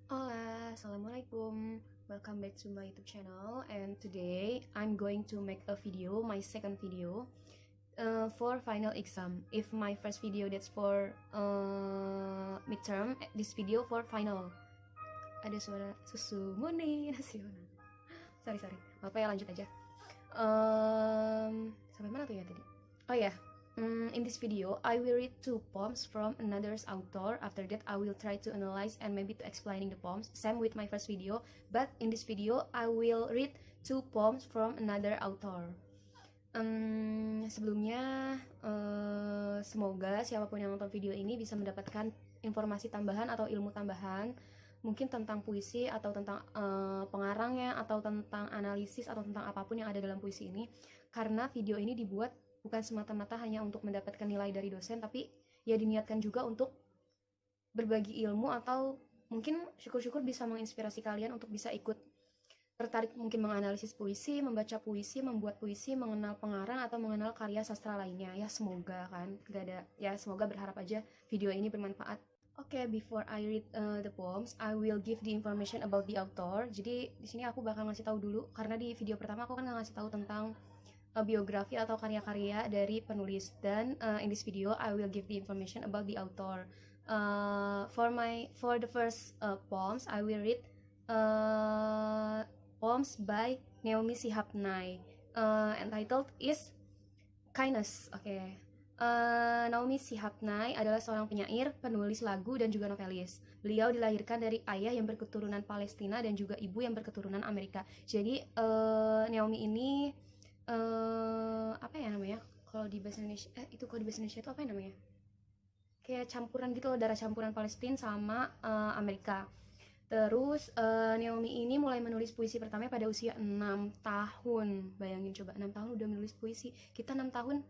Hola, Assalamualaikum. Welcome back to my YouTube channel. And today I'm going to make a video, my second video, for final exam. If my first video that's for midterm, this video for final. Ada suara susu murni nasional. Sorry. Apa ya, lanjut aja. Sampai mana tuh ya tadi? Oh ya, in this video I will read two poems from another's author. After that I will try to analyze and maybe to explaining the poems. Same with my first video, but in this video I will read two poems from another author. Sebelumnya semoga siapapun yang nonton video ini bisa mendapatkan informasi tambahan atau ilmu tambahan, mungkin tentang puisi atau tentang pengarangnya atau tentang analisis atau tentang apapun yang ada dalam puisi ini, karena video ini dibuat bukan semata-mata hanya untuk mendapatkan nilai dari dosen, tapi ya diniatkan juga untuk berbagi ilmu atau mungkin syukur-syukur bisa menginspirasi kalian untuk bisa ikut tertarik mungkin menganalisis puisi, membaca puisi, membuat puisi, mengenal pengarang atau mengenal karya sastra lainnya. Ya semoga kan, gak ada ya, semoga berharap aja video ini bermanfaat. Oke, before I read the poems, I will give the information about the author. Jadi di sini aku bakal ngasih tahu dulu, karena di video pertama aku kan ngasih tahu tentang biografi atau karya-karya dari penulis, dan in this video I will give the information about the author. For the first poems, I will read poems by Naomi Shihab Nye, entitled is Kindness. Oke. Naomi Shihab Nye adalah seorang penyair, penulis lagu, dan juga novelis. Beliau dilahirkan dari ayah yang berketurunan Palestina dan juga ibu yang berketurunan Amerika. Jadi Naomi ini apa ya namanya? Kalau di bahasa Indonesia, kalau di bahasa Indonesia itu apa ya namanya? Kayak campuran gitu loh, darah campuran Palestina sama Amerika. Terus Naomi ini mulai menulis puisi pertama pada usia 6 tahun. Bayangin coba, 6 tahun udah menulis puisi. Kita 6 tahun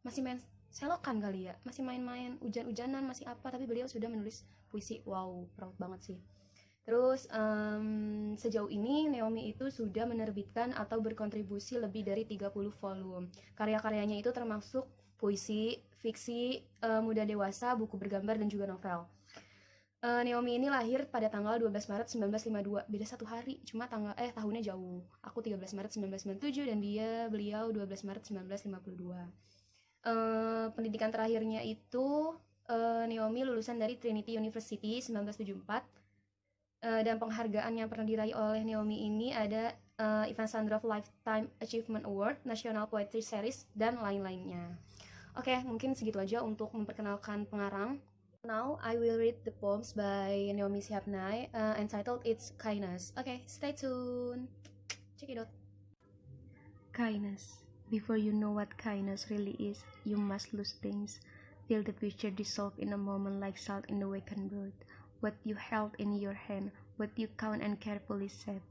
masih main selokan kali ya, masih main-main hujan-hujanan, masih apa, tapi beliau sudah menulis puisi. Wow, proud banget sih. Terus sejauh ini Naomi itu sudah menerbitkan atau berkontribusi lebih dari 30 volume. Karya-karyanya itu termasuk puisi, fiksi, muda dewasa, buku bergambar, dan juga novel. Naomi ini lahir pada tanggal 12 Maret 1952. Beda satu hari, cuma tahunnya jauh. Aku 13 Maret 1997 dan beliau 12 Maret 1952. Pendidikan terakhirnya itu Naomi lulusan dari Trinity University 1974. Dan penghargaan yang pernah diraih oleh Naomi ini ada Ivan Sandrov Lifetime Achievement Award, National Poetry Series, dan lain-lainnya. Oke, mungkin segitu aja untuk memperkenalkan pengarang. Now I will read the poems by Naomi Shihab Nye, entitled It's Kindness. Okay, stay tuned. Check it out. Kindness. Before you know what kindness really is, you must lose things. Feel the future dissolve in a moment like salt in the wakened bird. What you held in your hand, what you count and carefully said.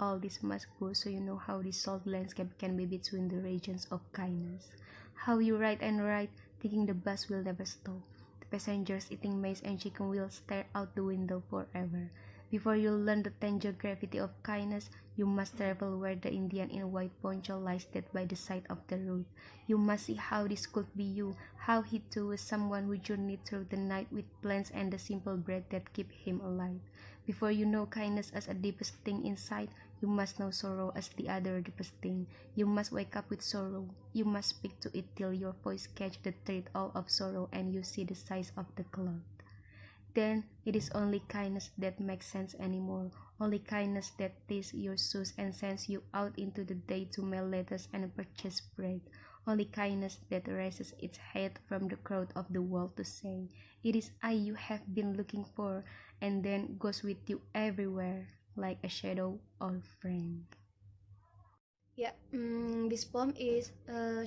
All this must go so you know how this salt landscape can be between the regions of kindness. How you write and write, thinking the bus will never stop. The passengers eating maize and chicken will stare out the window forever. Before you learn the tender gravity of kindness, you must travel where the Indian in white poncho lies dead by the side of the road. You must see how this could be you, how he too was someone who journeyed through the night with plants and the simple bread that keep him alive. Before you know kindness as a deepest thing inside, you must know sorrow as the other deepest thing. You must wake up with sorrow. You must speak to it till your voice catch the thread all of sorrow and you see the size of the cloud. Then it is only kindness that makes sense anymore, only kindness that ties your shoes and sends you out into the day to mail letters and purchase bread, only kindness that raises its head from the crowd of the world to say, "It is I you have been looking for," and then goes with you everywhere like a shadow or friend. Yeah, this poem is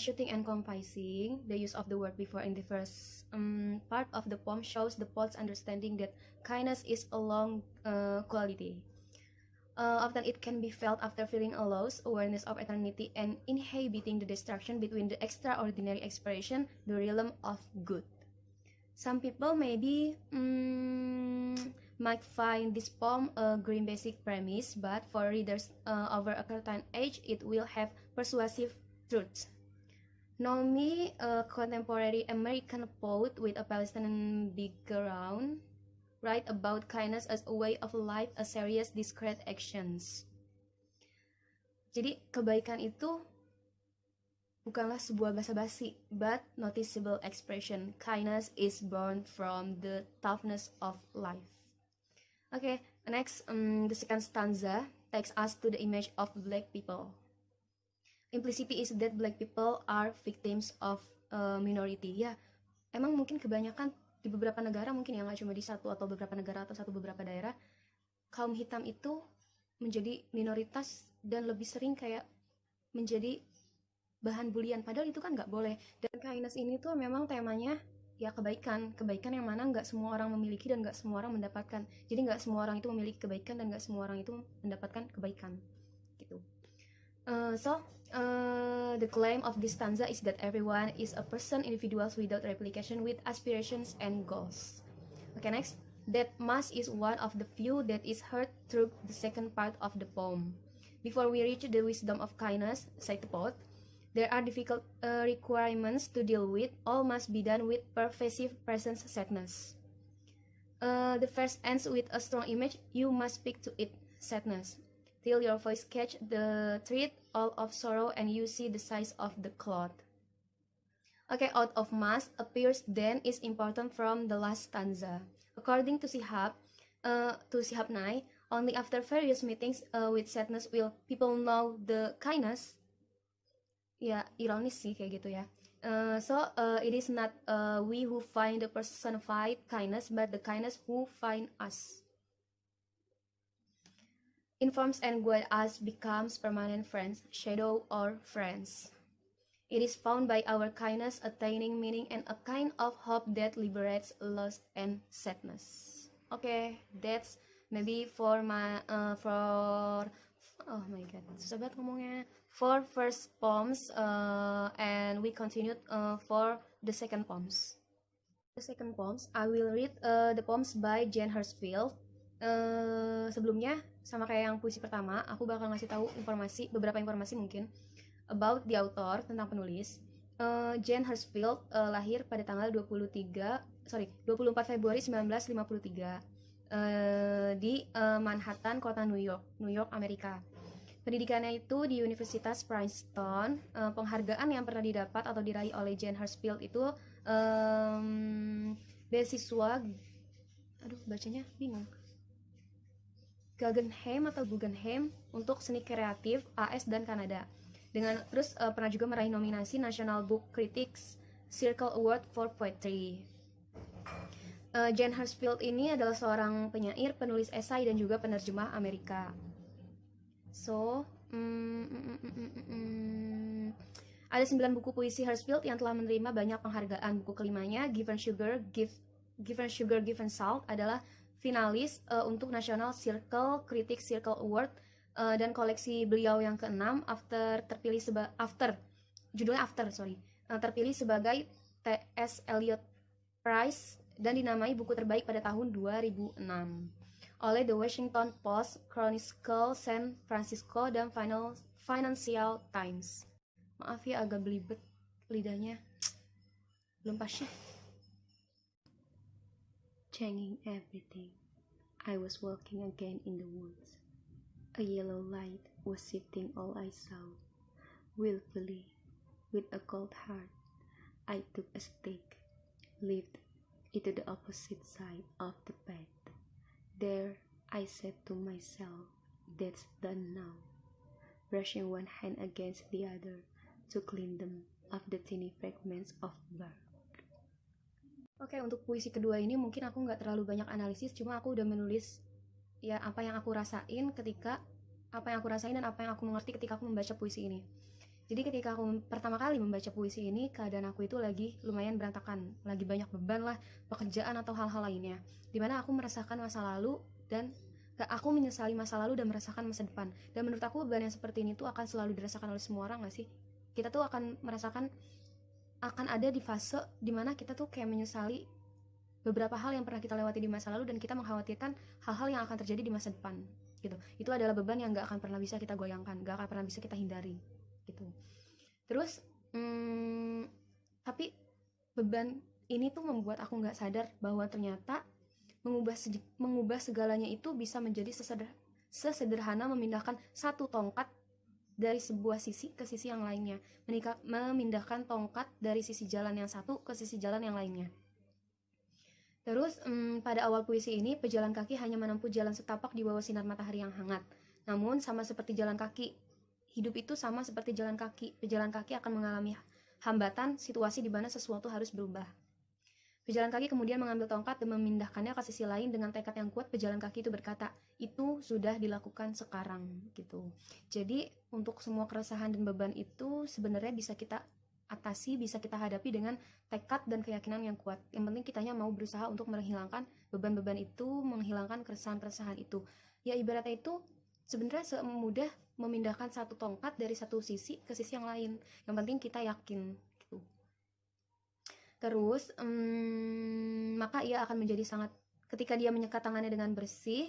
shooting and confessing. The use of the word before in the first part of the poem shows the poet's understanding that kindness is a long quality. Often it can be felt after feeling a loss, awareness of eternity, and inhibiting the distraction between the extraordinary expression, the realm of good. Some people maybe might find this poem a grim basic premise, but for readers over a certain age, it will have persuasive truths. Naomi, a contemporary American poet with a Palestinian background, write about kindness as a way of life, a serious, discreet actions. Jadi kebaikan itu bukanlah sebuah basa-basi, but noticeable expression. Kindness is born from the toughness of life. Okay, next, the second stanza takes us to the image of black people. Implicity is that black people are victims of minority. Ya, emang mungkin kebanyakan di beberapa negara, mungkin ya nggak cuma di satu atau beberapa negara atau satu beberapa daerah, kaum hitam itu menjadi minoritas dan lebih sering kayak menjadi bahan bulian, padahal itu kan nggak boleh. Dan kindness ini tuh memang temanya ya kebaikan yang mana nggak semua orang memiliki dan nggak semua orang mendapatkan. Jadi nggak semua orang itu memiliki kebaikan dan nggak semua orang itu mendapatkan kebaikan gitu. The claim of this stanza is that everyone is a person, individuals without replication, with aspirations and goals. Okay, next, that mass is one of the few that is heard through the second part of the poem. Before we reach the wisdom of kindness, said the poet, there are difficult requirements to deal with. All must be done with pervasive presence sadness. The verse ends with a strong image. You must speak to it, sadness, till your voice catch the thread all of sorrow and you see the size of the cloth. Okay, out of mass appears then is important from the last stanza. According to Shihab Nai, only after various meetings with sadness will people know the kindness. Ya, ironis sih kayak gitu ya. It is not we who find the personified kindness, but the kindness who find us. Informs and guide us becomes permanent friends, shadow or friends. It is found by our kindness attaining meaning and a kind of hope that liberates lust and sadness. Okay, that's maybe for my oh my god, susah banget ngomongnya. For first poems, and we continued for the second poems. The second poems, I will read the poems by Jane Hirshfield. Sebelumnya, sama kayak yang puisi pertama, aku bakal ngasih tahu beberapa informasi mungkin about the author, tentang penulis. Jane Hirshfield lahir pada tanggal 24 Februari 1953 di Manhattan, kota New York, Amerika. Pendidikannya itu di Universitas Princeton. Penghargaan yang pernah didapat atau diraih oleh Jane Hirshfield itu beasiswa, bacanya bingung, Guggenheim untuk seni kreatif AS dan Kanada. Terus pernah juga meraih nominasi National Book Critics Circle Award for Poetry. Jane Hirshfield ini adalah seorang penyair, penulis esai dan juga penerjemah Amerika. Ada 9 buku puisi Hirshfield yang telah menerima banyak penghargaan. Buku kelimanya, Given Sugar, Given Salt, adalah finalis untuk National Critics Circle Award, dan koleksi beliau yang ke-6, terpilih sebagai T.S. Eliot Prize dan dinamai buku terbaik pada tahun 2006 oleh The Washington Post, Chronicle, San Francisco, dan Financial Times. Maaf ya, agak belibet lidahnya, belum pas ya. Changing everything, I was walking again in the woods. A yellow light was sifting all I saw. Willfully, with a cold heart, I took a stick, leaped into the opposite side of the path. There, I said to myself, that's done now, brushing one hand against the other to clean them of the tiny fragments of bark. Oke, untuk puisi kedua ini mungkin aku nggak terlalu banyak analisis, cuma aku udah menulis ya apa yang aku rasain dan apa yang aku mengerti ketika aku membaca puisi ini. Jadi ketika aku pertama kali membaca puisi ini, keadaan aku itu lagi lumayan berantakan, lagi banyak beban lah, pekerjaan atau hal-hal lainnya, dimana aku merasakan masa lalu dan aku menyesali masa lalu dan merasakan masa depan. Dan menurut aku beban yang seperti ini tuh akan selalu dirasakan oleh semua orang gak sih? Kita tuh akan merasakan, akan ada di fase dimana kita tuh kayak menyesali beberapa hal yang pernah kita lewati di masa lalu dan kita mengkhawatirkan hal-hal yang akan terjadi di masa depan gitu. Itu adalah beban yang gak akan pernah bisa kita goyangkan, gak akan pernah bisa kita hindari gitu. Terus tapi beban ini tuh membuat aku gak sadar bahwa ternyata mengubah segalanya itu bisa menjadi sesederhana memindahkan satu tongkat dari sebuah sisi ke sisi yang lainnya, memindahkan tongkat dari sisi jalan yang satu ke sisi jalan yang lainnya. Terus pada awal puisi ini, pejalan kaki hanya menempuh jalan setapak di bawah sinar matahari yang hangat. Namun sama seperti jalan kaki, hidup itu sama seperti jalan kaki. Pejalan kaki akan mengalami hambatan, situasi di mana sesuatu harus berubah. Pejalan kaki kemudian mengambil tongkat dan memindahkannya ke sisi lain dengan tekad yang kuat. Pejalan kaki itu berkata, itu sudah dilakukan sekarang, gitu. Jadi untuk semua keresahan dan beban itu sebenarnya bisa kita atasi, bisa kita hadapi dengan tekad dan keyakinan yang kuat. Yang penting kitanya mau berusaha untuk menghilangkan beban-beban itu, menghilangkan keresahan-keresahan itu. Ya ibaratnya itu sebenarnya semudah memindahkan satu tongkat dari satu sisi ke sisi yang lain. Yang penting kita yakin, gitu. Terus maka ia akan menjadi sangat, ketika dia menyekat tangannya dengan bersih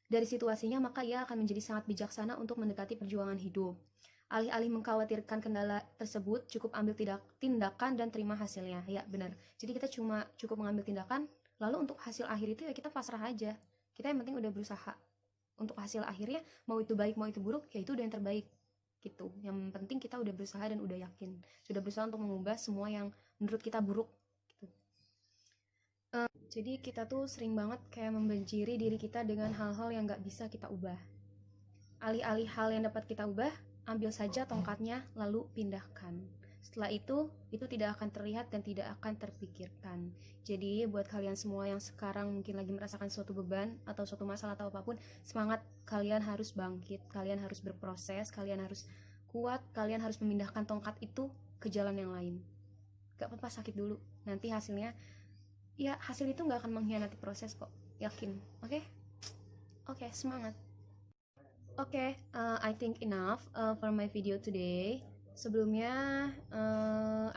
dari situasinya, maka ia akan menjadi sangat bijaksana untuk mendekati perjuangan hidup. Alih-alih mengkhawatirkan kendala tersebut, cukup ambil tindakan dan terima hasilnya. Ya benar, jadi kita cukup mengambil tindakan, lalu untuk hasil akhir itu ya kita pasrah aja. Kita yang penting udah berusaha. Untuk hasil akhirnya, mau itu baik mau itu buruk, ya itu udah yang terbaik, gitu. Yang penting kita udah berusaha dan udah yakin, sudah berusaha untuk mengubah semua yang menurut kita buruk, gitu. Jadi kita tuh sering banget kayak membanjiri diri kita dengan hal-hal yang gak bisa kita ubah. Alih-alih hal yang dapat kita ubah, ambil saja tongkatnya lalu pindahkan. Setelah itu tidak akan terlihat dan tidak akan terpikirkan. Jadi buat kalian semua yang sekarang mungkin lagi merasakan suatu beban atau suatu masalah atau apapun, semangat, kalian harus bangkit, kalian harus berproses, kalian harus kuat, kalian harus memindahkan tongkat itu ke jalan yang lain. Gak apa-apa sakit dulu, nanti hasilnya, ya hasil itu gak akan mengkhianati proses kok, yakin. Oke, semangat. I think enough for my video today. Sebelumnya,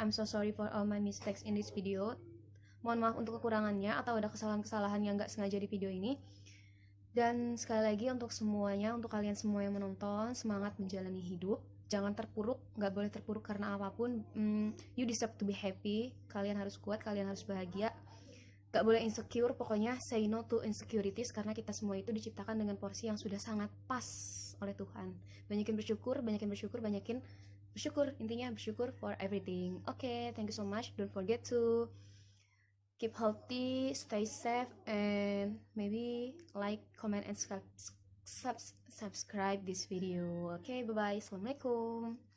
I'm so sorry for all my mistakes in this video. Mohon maaf untuk kekurangannya atau ada kesalahan-kesalahan yang gak sengaja di video ini. Dan sekali lagi untuk semuanya, untuk kalian semua yang menonton, semangat menjalani hidup. Jangan terpuruk, gak boleh terpuruk karena apapun. You deserve to be happy. Kalian harus kuat, kalian harus bahagia. Gak boleh insecure, pokoknya say no to insecurities, karena kita semua itu diciptakan dengan porsi yang sudah sangat pas oleh Tuhan. Banyakin bersyukur, intinya bersyukur for everything. Thank you so much. Don't forget to keep healthy, stay safe, and maybe like, comment, and subscribe this video. Bye-bye. Assalamualaikum.